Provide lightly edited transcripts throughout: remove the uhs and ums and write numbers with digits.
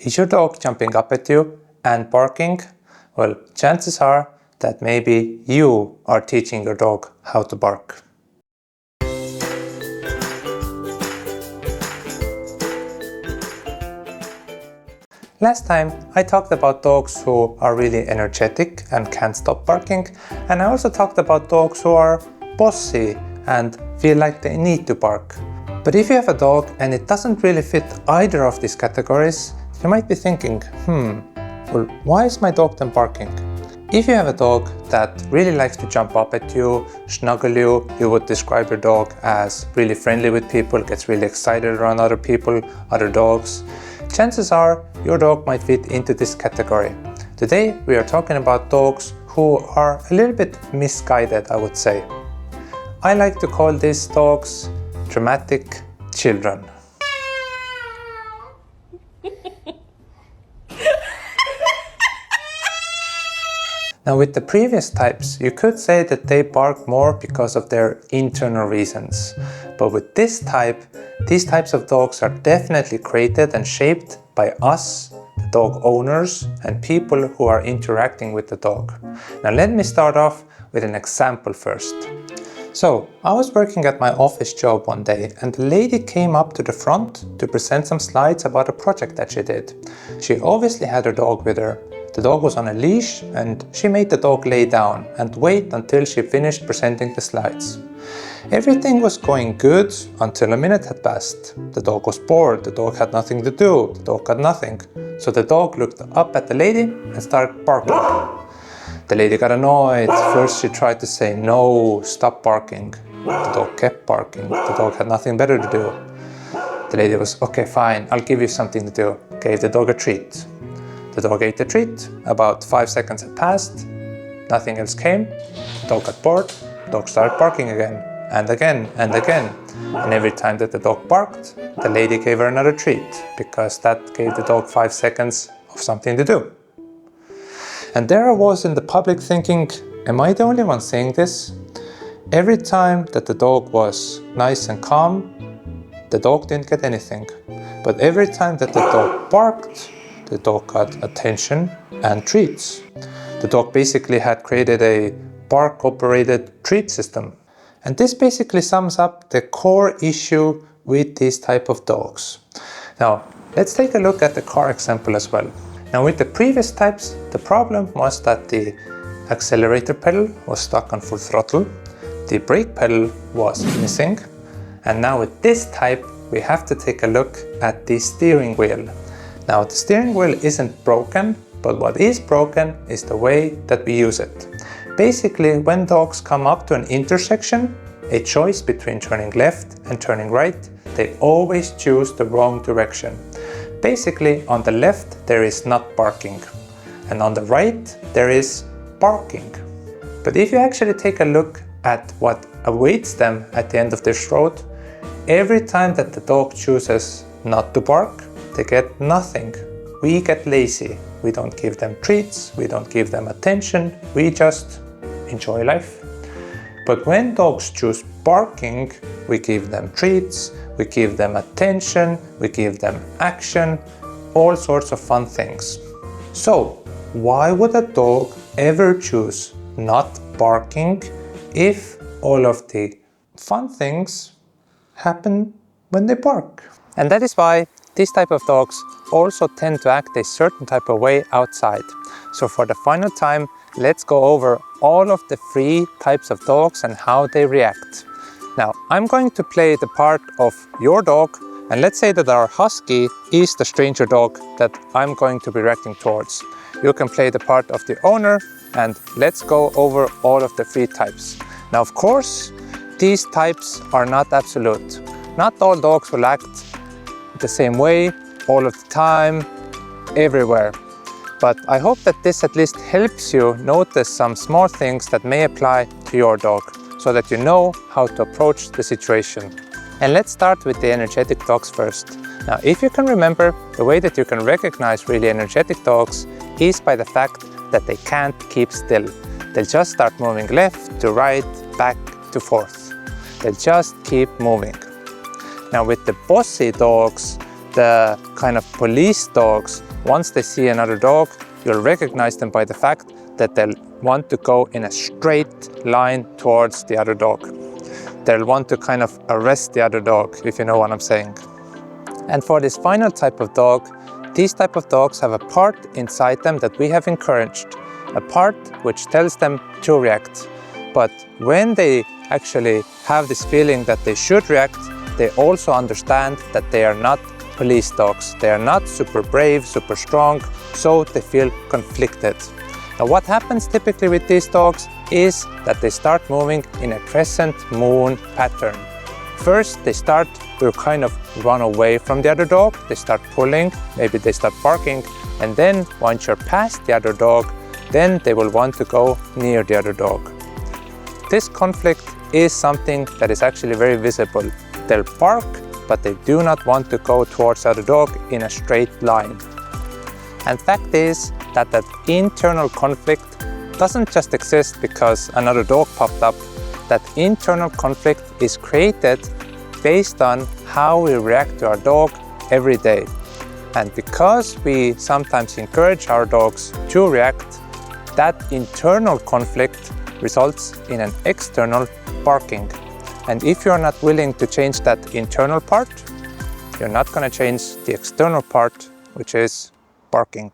Is your dog jumping up at you and barking? Well, chances are that maybe you are teaching your dog how to bark. Last time I talked about dogs who are really energetic and can't stop barking, and I also talked about dogs who are bossy and feel like they need to bark. But if you have a dog and it doesn't really fit either of these categories, you might be thinking, well, why is my dog then barking? If you have a dog that really likes to jump up at you, snuggle you, you would describe your dog as really friendly with people, gets really excited around other people, other dogs, chances are your dog might fit into this category. Today we are talking about dogs who are a little bit misguided, I would say. I like to call these dogs dramatic children. Now with the previous types, you could say that they bark more because of their internal reasons. But with this type, these types of dogs are definitely created and shaped by us, the dog owners, and people who are interacting with the dog. Now let me start off with an example first. So, I was working at my office job one day and the lady came up to the front to present some slides about a project that she did. She obviously had her dog with her. The dog was on a leash and she made the dog lay down and wait until she finished presenting the slides. Everything was going good until a minute had passed. The dog was bored, the dog had nothing to do, the dog got nothing. So the dog looked up at the lady and started barking. The lady got annoyed. First she tried to say, "No, stop barking." The dog kept barking. The dog had nothing better to do. The lady was, "Okay, fine, I'll give you something to do." Gave the dog a treat. The dog ate the treat. About 5 seconds had passed. Nothing else came. The dog got bored. The dog started barking again, and again, and again. And every time that the dog barked, the lady gave her another treat, because that gave the dog 5 seconds of something to do. And there I was in the public thinking, am I the only one saying this? Every time that the dog was nice and calm, the dog didn't get anything. But every time that the dog barked, the dog got attention and treats. The dog basically had created a bark-operated treat system. And this basically sums up the core issue with these type of dogs. Now, let's take a look at the car example as well. Now with the previous types, the problem was that the accelerator pedal was stuck on full throttle, the brake pedal was missing, and now with this type we have to take a look at the steering wheel. Now the steering wheel isn't broken, but what is broken is the way that we use it. Basically, when dogs come up to an intersection, a choice between turning left and turning right, they always choose the wrong direction. Basically, on the left there is not barking, and on the right there is barking. But if you actually take a look at what awaits them at the end of this road, every time that the dog chooses not to bark, they get nothing. We get lazy. We don't give them treats, we don't give them attention, we just enjoy life. But when dogs choose barking, we give them treats, we give them attention, we give them action, all sorts of fun things. So, why would a dog ever choose not barking if all of the fun things happen when they bark? And that is why these type of dogs also tend to act a certain type of way outside. So for the final time, let's go over all of the 3 types of dogs and how they react. Now, I'm going to play the part of your dog, and let's say that our husky is the stranger dog that I'm going to be reacting towards. You can play the part of the owner, and let's go over all of the 3 types. Now, of course, these types are not absolute. Not all dogs will act the same way, all of the time, everywhere. But I hope that this at least helps you notice some small things that may apply to your dog, so that you know how to approach the situation. And let's start with the energetic dogs first. Now, if you can remember, the way that you can recognize really energetic dogs is by the fact that they can't keep still. They'll just start moving left to right, back to forth. They'll just keep moving. Now with the bossy dogs, the kind of police dogs, once they see another dog, you'll recognize them by the fact that they'll want to go in a straight line towards the other dog. They'll want to kind of arrest the other dog, if you know what I'm saying. And for this final type of dog, these type of dogs have a part inside them that we have encouraged, a part which tells them to react. But when they actually have this feeling that they should react, they also understand that they are not police dogs. They are not super brave, super strong, so they feel conflicted. Now what happens typically with these dogs is that they start moving in a crescent moon pattern. First they start to kind of run away from the other dog, they start pulling, maybe they start barking, and then once you're past the other dog, then they will want to go near the other dog. This conflict is something that is actually very visible. They'll bark, but they do not want to go towards the other dog in a straight line. And fact is that that internal conflict doesn't just exist because another dog popped up. That internal conflict is created based on how we react to our dog every day. And because we sometimes encourage our dogs to react, that internal conflict results in an external barking. And if you're not willing to change that internal part, you're not going to change the external part, which is barking.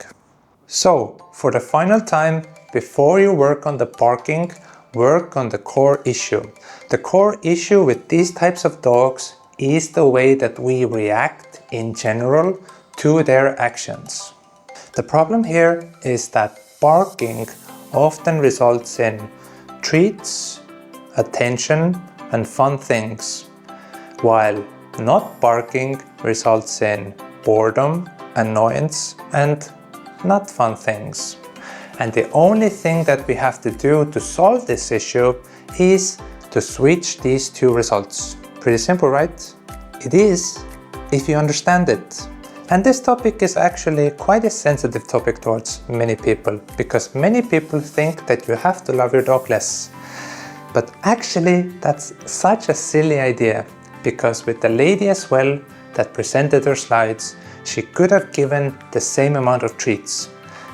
So, for the final time, before you work on the barking, work on the core issue. The core issue with these types of dogs is the way that we react in general to their actions. The problem here is that barking often results in treats, attention, and fun things, while not barking results in boredom, annoyance, and not fun things. And the only thing that we have to do to solve this issue is to switch these two results. Pretty simple, right? It is, if you understand it. And this topic is actually quite a sensitive topic towards many people, because many people think that you have to love your dog less. But actually, that's such a silly idea, because with the lady as well that presented her slides, she could have given the same amount of treats.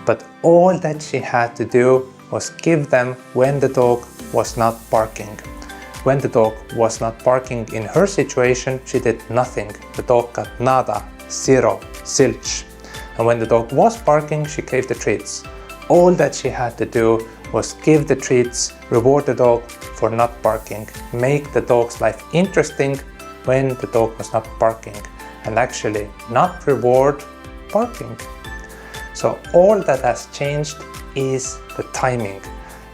But all that she had to do was give them when the dog was not barking. When the dog was not barking in her situation, she did nothing. The dog got nada, zero, zilch. And when the dog was barking, she gave the treats. All that she had to do was give the treats, reward the dog for not barking, make the dog's life interesting when the dog was not barking, and actually not reward barking. So all that has changed is the timing.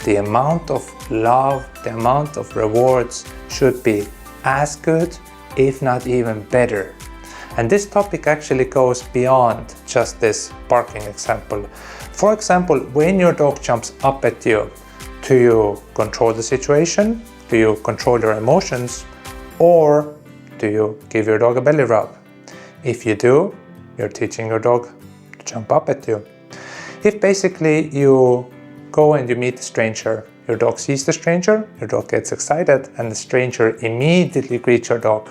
The amount of love, the amount of rewards should be as good, if not even better. And this topic actually goes beyond just this barking example. For example, when your dog jumps up at you, do you control the situation? Do you control your emotions? Or do you give your dog a belly rub? If you do, you're teaching your dog to jump up at you. If basically you go and you meet a stranger, your dog sees the stranger, your dog gets excited, and the stranger immediately greets your dog.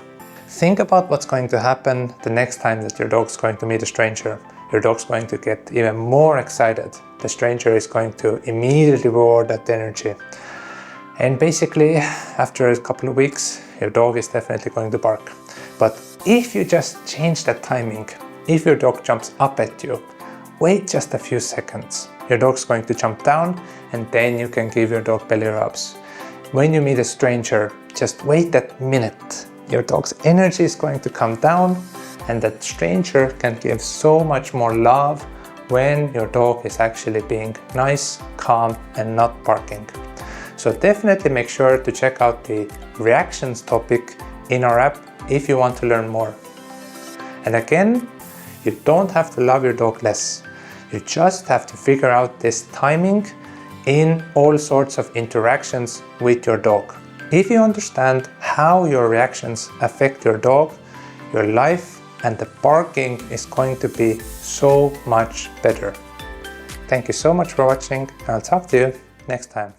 Think about what's going to happen the next time that your dog's going to meet a stranger. Your dog's going to get even more excited. The stranger is going to immediately reward that energy. And basically, after a couple of weeks, your dog is definitely going to bark. But if you just change that timing, if your dog jumps up at you, wait just a few seconds. Your dog's going to jump down, and then you can give your dog belly rubs. When you meet a stranger, just wait that minute. Your dog's energy is going to come down, and that stranger can give so much more love when your dog is actually being nice, calm, and not barking. So definitely make sure to check out the reactions topic in our app if you want to learn more. And again, you don't have to love your dog less. You just have to figure out this timing in all sorts of interactions with your dog. If you understand how your reactions affect your dog, your life and the barking is going to be so much better. Thank you so much for watching, and I'll talk to you next time.